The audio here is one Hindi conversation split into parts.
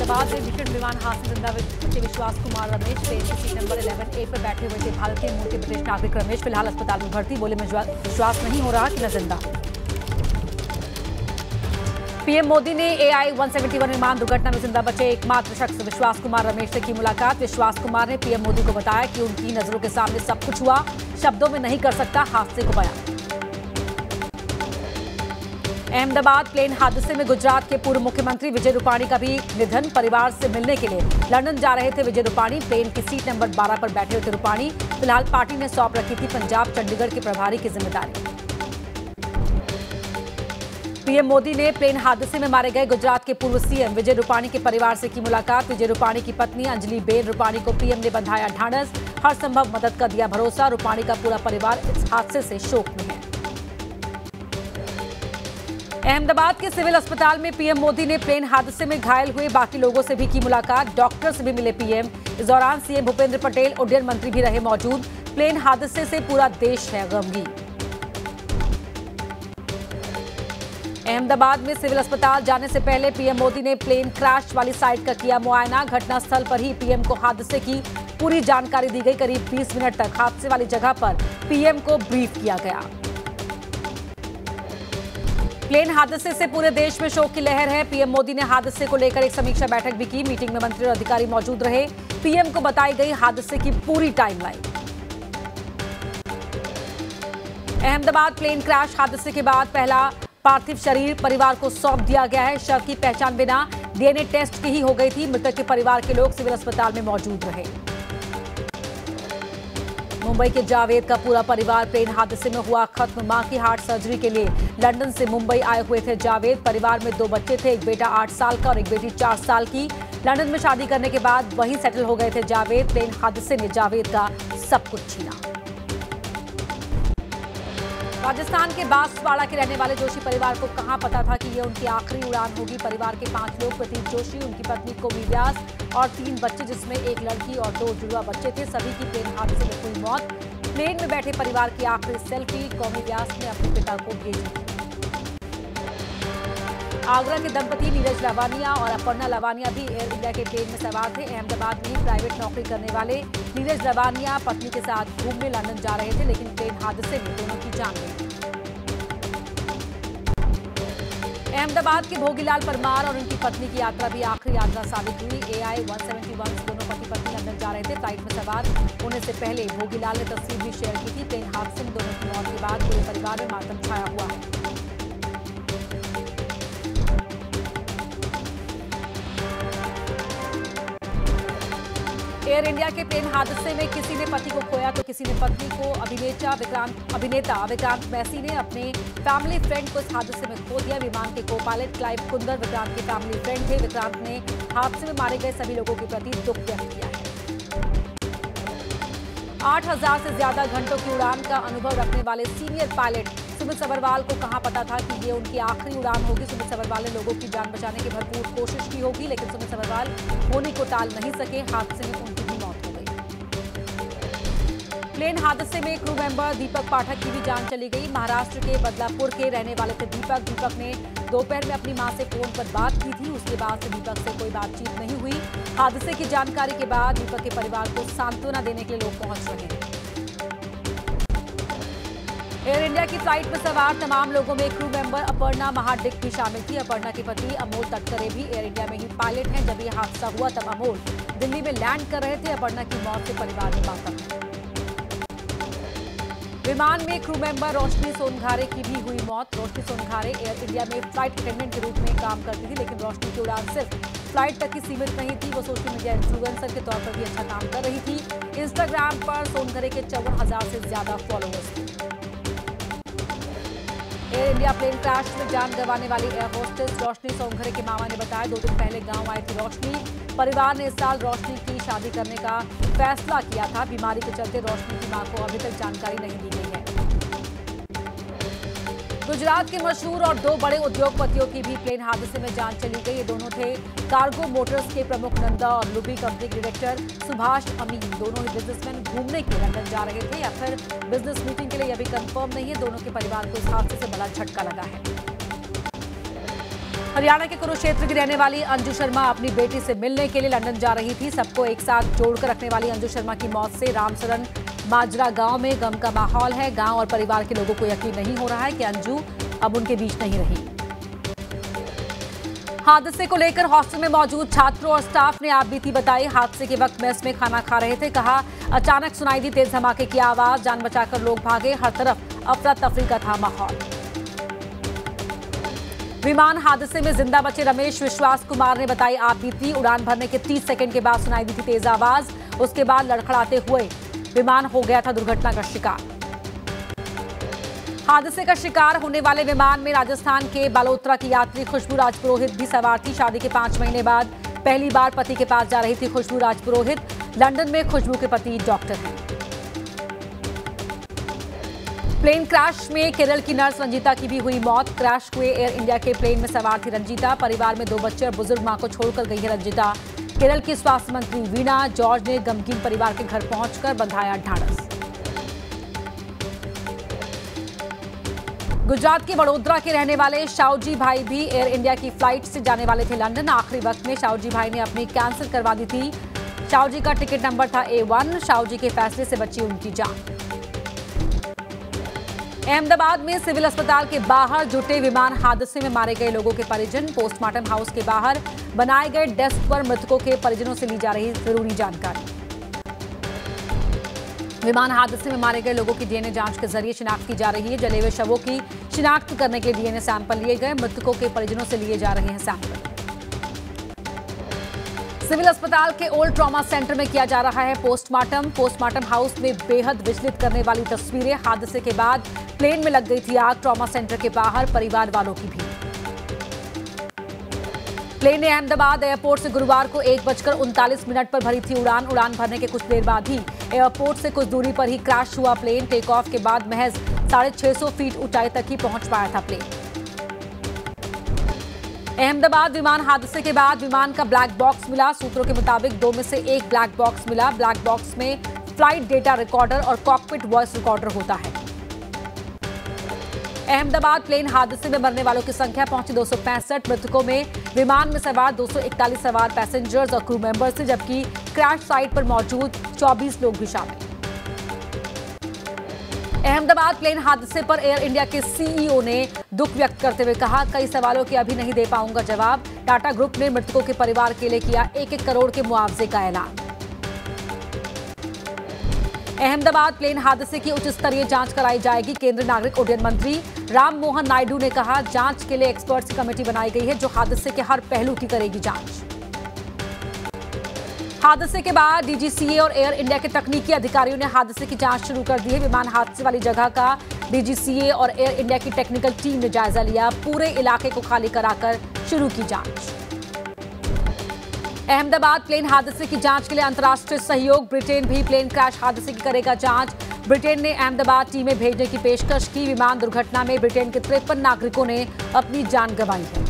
अहमदाबाद में भीषण विमान हादसे जिंदा बचे विश्वास कुमार रमेश ट्रेन की सीट नंबर 11A पर बैठे हुए थे भारतीय मूल के ब्रिटिश नागरिक रमेश फिलहाल अस्पताल में भर्ती। बोले मुझे विश्वास नहीं हो रहा कि मैं जिंदा। पीएम मोदी ने AI-171 विमान दुर्घटना में जिंदा बचे एकमात्र शख्स विश्वास कुमार रमेश से की मुलाकात। विश्वास कुमार ने पीएम मोदी को बताया कि उनकी नजरों के सामने सब कुछ हुआ, शब्दों में नहीं कर सकता हादसे को बयान। अहमदाबाद प्लेन हादसे में गुजरात के पूर्व मुख्यमंत्री विजय रूपाणी का भी निधन। परिवार से मिलने के लिए लंदन जा रहे थे विजय रूपाणी। प्लेन की सीट नंबर 12 पर बैठे हुए थे रूपाणी। फिलहाल पार्टी ने सौंप रखी थी पंजाब चंडीगढ़ के प्रभारी की जिम्मेदारी। पीएम मोदी ने प्लेन हादसे में मारे गए गुजरात के पूर्व सीएम विजय रूपाणी के परिवार से की मुलाकात। विजय रूपाणी की पत्नी अंजलि बेन रूपाणी को पीएम ने बंधाया ढांढस, हर संभव मदद का दिया भरोसा। रूपाणी का पूरा परिवार इस हादसे से शोक में है। अहमदाबाद के सिविल अस्पताल में पीएम मोदी ने प्लेन हादसे में घायल हुए बाकी लोगों से भी की मुलाकात। डॉक्टर से भी मिले पीएम। इस दौरान सीएम भूपेंद्र पटेल उड्डयन मंत्री भी रहे मौजूद। प्लेन हादसे से पूरा देश है गमगीन। अहमदाबाद में सिविल अस्पताल जाने से पहले पीएम मोदी ने प्लेन क्रैश वाली साइट का किया मुआयना। घटनास्थल पर ही पीएम को हादसे की पूरी जानकारी दी गई। करीब 20 मिनट तक हादसे वाली जगह पर पीएम को ब्रीफ किया गया। प्लेन हादसे से पूरे देश में शोक की लहर है। पीएम मोदी ने हादसे को लेकर एक समीक्षा बैठक भी की। मीटिंग में मंत्री और अधिकारी मौजूद रहे। पीएम को बताई गई हादसे की पूरी टाइमलाइन। अहमदाबाद प्लेन क्रैश हादसे के बाद पहला पार्थिव शरीर परिवार को सौंप दिया गया है। शव की पहचान बिना डीएनए टेस्ट की ही हो गई थी। मृतक के परिवार के लोग सिविल अस्पताल में मौजूद रहे। मुंबई के जावेद का पूरा परिवार प्लेन हादसे में हुआ खत्म। मां की हार्ट सर्जरी के लिए लंदन से मुंबई आए हुए थे जावेद। परिवार में 2 बच्चे थे, एक बेटा 8 साल का और एक बेटी 4 साल की। लंदन में शादी करने के बाद वहीं सेटल हो गए थे जावेद। प्लेन हादसे ने जावेद का सब कुछ छीना। राजस्थान के बांसवाड़ा के रहने वाले जोशी परिवार को कहां पता था कि ये उनकी आखिरी उड़ान होगी। परिवार के 5 लोग, प्रतीक जोशी, उनकी पत्नी कोमी व्यास और 3 बच्चे जिसमें 1 लड़की और 2 जुड़वा बच्चे थे। सभी की प्लेन हादसे में हुई मौत। प्लेन में बैठे परिवार की आखिरी सेल्फी कोमी व्यास ने अपने पिता को भेजी। आगरा के दंपति नीरज लावानिया और अपर्णा लावानिया भी एयर इंडिया के प्लेन में सवार थे। अहमदाबाद में प्राइवेट नौकरी करने वाले नीरज लावानिया पत्नी के साथ घूमने लंदन जा रहे थे, लेकिन प्लेन हादसे में दोनों की जान गई। अहमदाबाद के भोगीलाल परमार और उनकी पत्नी की यात्रा भी आखिरी यात्रा साबित हुई। AI-171 दोनों पति पत्नी लंदन जा रहे थे। फ्लाइट में सवार होने से पहले भोगीलाल ने तस्वीर भी शेयर की थी। प्लेन हादसे में दोनों की मौत के बाद पूरे परिवार में मातम छाया हुआ है। एयर इंडिया के प्लेन हादसे में किसी ने पति को खोया तो किसी ने पत्नी को। अभिनेता विक्रांत मैसी ने अपने फैमिली फ्रेंड को इस हादसे में खो दिया। विमान के को पायलट क्लाइव कुंदर विक्रांत के फैमिली फ्रेंड थे। विक्रांत ने हादसे में मारे गए सभी लोगों के प्रति दुख व्यक्त किया है। 8000 से ज्यादा घंटों की उड़ान का अनुभव रखने वाले सीनियर पायलट सुमित सभरवाल को कहां पता था कि ये उनकी आखिरी उड़ान होगी। सुमित सभरवाल ने लोगों की जान बचाने की भरपूर कोशिश की होगी, लेकिन सुमित सभरवाल होने को टाल नहीं सके। हादसे में उनकी भी मौत हो गई। प्लेन हादसे में क्रू मेंबर दीपक पाठक की भी जान चली गई। महाराष्ट्र के बदलापुर के रहने वाले थे दीपक। दीपक ने दोपहर में अपनी मां से फोन पर बात की थी। उसके बाद से दीपक से कोई बातचीत नहीं हुई। हादसे की जानकारी के बाद दीपक के परिवार को सांत्वना देने के लिए लोग पहुंच रहे हैं। एयर इंडिया की फ्लाइट में सवार तमाम लोगों में क्रू मेंबर अपर्णा महाडिक भी शामिल थी। अपर्णा के पति अमोल तटकरे भी एयर इंडिया में ही पायलट हैं। जब यह हादसा हुआ तब अमोल दिल्ली में लैंड कर रहे थे। अपर्णा की मौत से परिवार में मातम है। विमान में क्रू मेंबर रोशनी सोनघारे की भी हुई मौत। रोशनी सोनघारे एयर इंडिया में फ्लाइट अटेंडेंट के रूप में काम करती थी, लेकिन रोशनी की उड़ान सिर्फ फ्लाइट तक ही सीमित नहीं थी। वो सोशल मीडिया इन्फ्लुएंसर के तौर पर भी अच्छा काम कर रही थी। इंस्टाग्राम पर सोनघारे के 54,000 से ज्यादा फॉलोअर्स थे। एयर इंडिया प्लेन क्रैश में जान गंवाने वाली एयर होस्टेस रोशनी सोनघरे के मामा ने बताया 2 दिन पहले गांव आई थी रोशनी। परिवार ने इस साल रोशनी की शादी करने का फैसला किया था। बीमारी के चलते रोशनी की मां को अभी तक जानकारी नहीं दी गई है। गुजरात के मशहूर और 2 बड़े उद्योगपतियों की भी प्लेन हादसे में जान चली गई। ये दोनों थे कार्गो मोटर्स के प्रमुख नंदा और लुबी कंपनी के डायरेक्टर सुभाष अमीन। दोनों ही बिजनेसमैन घूमने के लंदन जा रहे थे या फिर बिजनेस मीटिंग के लिए अभी कंफर्म नहीं है। दोनों के परिवार को इस हादसे से बड़ा झटका लगा है। हरियाणा के कुरुक्षेत्र की रहने वाली अंजू शर्मा अपनी बेटी से मिलने के लिए लंदन जा रही थी। सबको एक साथ जोड़कर रखने वाली अंजू शर्मा की मौत से रामसरन माजरा गांव में गम का माहौल है। गांव और परिवार के लोगों को यकीन नहीं हो रहा है कि अंजू अब उनके बीच नहीं रही। हादसे को लेकर हॉस्टल में मौजूद छात्रों और स्टाफ ने आपबीती बताई। हादसे के वक्त मेस में खाना खा रहे थे। कहा, अचानक सुनाई दी तेज धमाके की आवाज, जान बचाकर लोग भागे। हर तरफ अफरा तफरी का था माहौल। विमान हादसे में जिंदा बचे रमेश विश्वास कुमार ने बताई आपबीती। उड़ान भरने के 30 सेकंड के बाद सुनाई दी थी तेज आवाज। उसके बाद लड़खड़ाते हुए विमान हो गया था दुर्घटना का शिकार। हादसे का शिकार होने वाले विमान में राजस्थान के बालोतरा की यात्री खुशबू राजपुरोहित भी सवार थी। शादी के 5 महीने बाद पहली बार पति के पास जा रही थी खुशबू राजपुरोहित। लंदन में खुशबू के पति डॉक्टर हैं। प्लेन क्रैश में केरल की नर्स रंजीता की भी हुई मौत। क्रैश हुए एयर इंडिया के प्लेन में सवार थी रंजीता। परिवार में 2 बच्चे और बुजुर्ग मां को छोड़कर गई है रंजीता। केरल की स्वास्थ्य मंत्री वीणा जॉर्ज ने गमगीन परिवार के घर पहुंचकर बंधाया ढाढ़स। गुजरात के वडोदरा के रहने वाले शाहूजी भाई भी एयर इंडिया की फ्लाइट से जाने वाले थे लंदन। आखिरी वक्त में शाहूजी भाई ने अपनी कैंसिल करवा दी थी। शाहूजी का टिकट नंबर था A1। शाहूजी के फैसले से बची उनकी जान। अहमदाबाद में सिविल अस्पताल के बाहर जुटे विमान हादसे में मारे गए लोगों के परिजन। पोस्टमार्टम हाउस के बाहर बनाए गए डेस्क पर मृतकों के परिजनों से ली जा रही जरूरी जानकारी। विमान हादसे में मारे गए लोगों की डीएनए जांच के जरिए शिनाख्त की जा रही है। जले हुए शवों की शिनाख्त करने के लिए डीएनए सैंपल लिए गए। मृतकों के परिजनों से लिए जा रहे हैं सैंपल। सिविल अस्पताल के ओल्ड ट्रॉमा सेंटर में किया जा रहा है पोस्टमार्टम। पोस्टमार्टम हाउस में बेहद विचलित करने वाली तस्वीरें। हादसे के बाद प्लेन में लग गई थी आग। ट्रॉमा सेंटर के बाहर परिवार वालों की भीड़। प्लेन ने अहमदाबाद एयरपोर्ट से गुरुवार को 1:39 पर भरी थी उड़ान। उड़ान भरने के कुछ देर बाद ही एयरपोर्ट से कुछ दूरी पर ही क्रैश हुआ प्लेन। टेक ऑफ के बाद महज 650 फीट ऊंचाई तक ही पहुंच पाया था प्लेन। अहमदाबाद विमान हादसे के बाद विमान का ब्लैक बॉक्स मिला। सूत्रों के मुताबिक 2 में से एक ब्लैक बॉक्स मिला। ब्लैक बॉक्स में फ्लाइट डेटा रिकॉर्डर और कॉकपिट वॉइस रिकॉर्डर होता है। अहमदाबाद प्लेन हादसे में मरने वालों की संख्या पहुंची 265। मृतकों में विमान में सवार 241 सवार पैसेंजर्स और क्रू मेंबर्स थे, जबकि क्रैश साइट पर मौजूद 24 लोग भी शामिल। अहमदाबाद प्लेन हादसे पर एयर इंडिया के सीईओ ने दुख व्यक्त करते हुए कहा, कई सवालों के अभी नहीं दे पाऊंगा जवाब। टाटा ग्रुप ने मृतकों के परिवार के लिए किया 1-1 करोड़ के मुआवजे का ऐलान। अहमदाबाद प्लेन हादसे की उच्च स्तरीय जांच कराई जाएगी। केंद्रीय नागरिक उड्डयन मंत्री राम मोहन नायडू ने कहा, जांच के लिए एक्सपर्ट्स की कमेटी बनाई गई है जो हादसे के हर पहलू की करेगी जांच। हादसे के बाद डीजीसीए और एयर इंडिया के तकनीकी अधिकारियों ने हादसे की जांच शुरू कर दी है। विमान हादसे वाली जगह का डीजीसीए और एयर इंडिया की टेक्निकल टीम ने जायजा लिया। पूरे इलाके को खाली कराकर शुरू की जांच। अहमदाबाद प्लेन हादसे की जांच के लिए अंतर्राष्ट्रीय सहयोग। ब्रिटेन भी प्लेन क्रैश हादसे की करेगा जांच। ब्रिटेन ने अहमदाबाद टीमें भेजने की पेशकश की। विमान दुर्घटना में ब्रिटेन के 53 नागरिकों ने अपनी जान गंवाई है।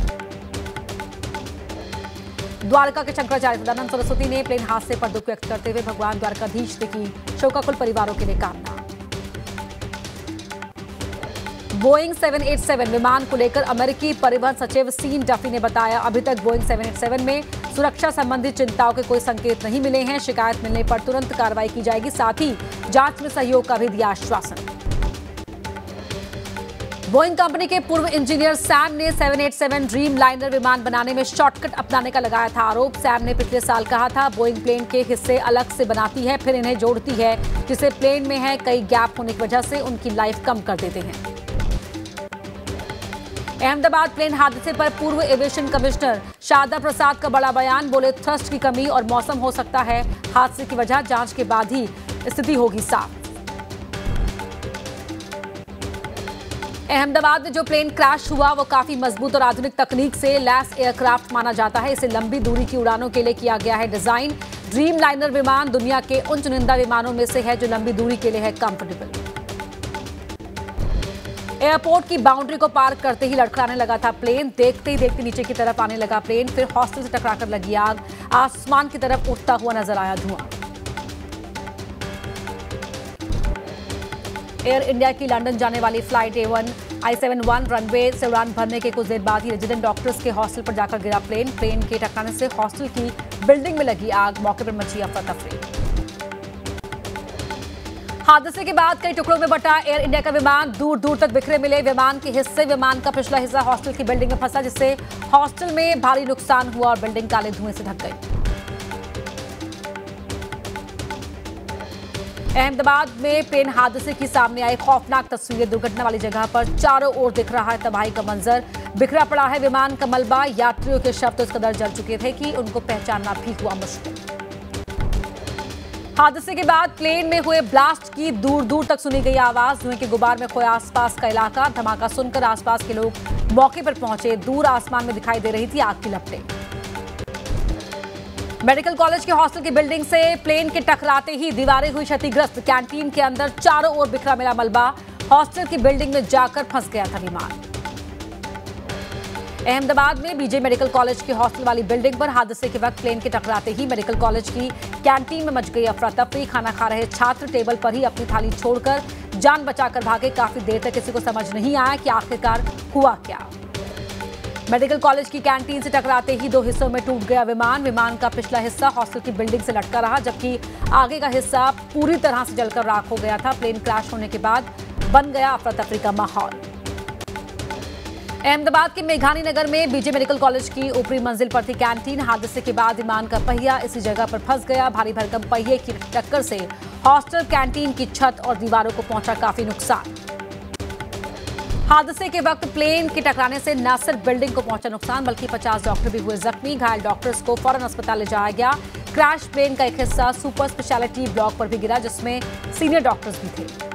द्वारका के शंकराचार्य सदानंद सरस्वती ने प्लेन हादसे पर दुख व्यक्त करते हुए भगवान द्वारकाधीश से की शोकाकुल परिवारों के लिए कामना। बोइंग 787 विमान को लेकर अमेरिकी परिवहन सचिव सीन डफी ने बताया, अभी तक बोइंग 787 में सुरक्षा संबंधी चिंताओं के कोई संकेत नहीं मिले हैं। शिकायत मिलने पर तुरंत कार्रवाई की जाएगी। साथ ही जांच में सहयोग का भी दिया आश्वासन। बोइंग कंपनी के पूर्व इंजीनियर सैम ने 787 ड्रीम लाइनर विमान बनाने में शॉर्टकट अपनाने का लगाया था आरोप। सैम ने पिछले साल कहा था, बोइंग प्लेन के हिस्से अलग से बनाती है, फिर इन्हें जोड़ती है, जिसे प्लेन में है कई गैप होने की वजह से उनकी लाइफ कम कर देते हैं। अहमदाबाद प्लेन हादसे पर पूर्व एविएशन कमिश्नर शारदा प्रसाद का बड़ा बयान। बोले, थ्रस्ट की कमी और मौसम हो सकता है हादसे की वजह। जांच के बाद ही स्थिति होगी साफ। अहमदाबाद में जो प्लेन क्रैश हुआ वो काफी मजबूत और आधुनिक तकनीक से लैस एयरक्राफ्ट माना जाता है। इसे लंबी दूरी की उड़ानों के लिए किया गया है डिजाइन। ड्रीम लाइनर विमान दुनिया के उन चुनिंदा विमानों में से है जो लंबी दूरी के लिए है कंफर्टेबल। एयरपोर्ट की बाउंड्री को पार करते ही लड़खड़ाने लगा था प्लेन। देखते ही देखते नीचे की तरफ आने लगा प्लेन। फिर हॉस्टल से टकराकर लगी आग। आसमान की तरफ उठता हुआ नजर आया धुआं। एयर इंडिया की लंदन जाने वाली फ्लाइट A1 I-71 रनवे से उड़ान भरने के कुछ देर बाद ही रेजिडेंट डॉक्टर्स के हॉस्टल पर जाकर गिरा प्लेन के टकराने से हॉस्टल की बिल्डिंग में लगी आग, मौके पर मची अफरा तफरी। हादसे के बाद कई टुकड़ों में बटा एयर इंडिया का विमान, दूर दूर तक बिखरे मिले विमान के हिस्से। विमान का पिछला हिस्सा हॉस्टल की बिल्डिंग में फंसा, जिससे हॉस्टल में भारी नुकसान हुआ और बिल्डिंग काले धुएं से ढक गई। अहमदाबाद में प्लेन हादसे की सामने आई खौफनाक तस्वीरें। दुर्घटना वाली जगह पर चारों ओर दिख रहा है तबाही का मंजर। बिखरा पड़ा है विमान का मलबा। यात्रियों के शव तो इस कदर जल चुके थे कि उनको पहचानना भी हुआ मुश्किल। हादसे के बाद प्लेन में हुए ब्लास्ट की दूर दूर तक सुनी गई आवाज। धुएं के गुबार में खोया आसपास का इलाका। धमाका सुनकर आसपास के लोग मौके पर पहुंचे। दूर आसमान में दिखाई दे रही थी आग की लपटें। मेडिकल कॉलेज के हॉस्टल की बिल्डिंग से प्लेन के टकराते ही दीवारें हुई क्षतिग्रस्त। कैंटीन के अंदर चारों ओर बिखरा मिला मलबा। हॉस्टल की बिल्डिंग में जाकर फंस गया था विमान। अहमदाबाद में बीजे मेडिकल कॉलेज के हॉस्टल वाली बिल्डिंग पर हादसे के वक्त प्लेन के टकराते ही मेडिकल कॉलेज की कैंटीन में मच गई अफरा तफरी। खाना खा रहे छात्र टेबल पर ही अपनी थाली छोड़कर जान बचाकर भागे। काफी देर तक किसी को समझ नहीं आया कि आखिरकार हुआ क्या। मेडिकल कॉलेज की कैंटीन से टकराते ही दो हिस्सों में टूट गया विमान। विमान का पिछला हिस्सा हॉस्टल की बिल्डिंग से लटका रहा, जबकि आगे का हिस्सा पूरी तरह से जलकर राख हो गया था। प्लेन क्रैश होने के बाद बन गया अफरा तफरी का माहौल। अहमदाबाद के मेघानी नगर में बीजे मेडिकल कॉलेज की ऊपरी मंजिल पर थी कैंटीन। हादसे के बाद विमान का पहिया इसी जगह पर फंस गया। भारी भरकम पहिए की टक्कर से हॉस्टल कैंटीन की छत और दीवारों को पहुंचा काफी नुकसान। हादसे के वक्त प्लेन के टकराने से न सिर्फ बिल्डिंग को पहुंचा नुकसान, बल्कि 50 डॉक्टर भी हुए जख्मी। घायल डॉक्टर्स को फौरन अस्पताल ले जाया गया। क्रैश प्लेन का एक हिस्सा सुपर स्पेशलिटी ब्लॉक पर भी गिरा, जिसमें सीनियर डॉक्टर्स भी थे।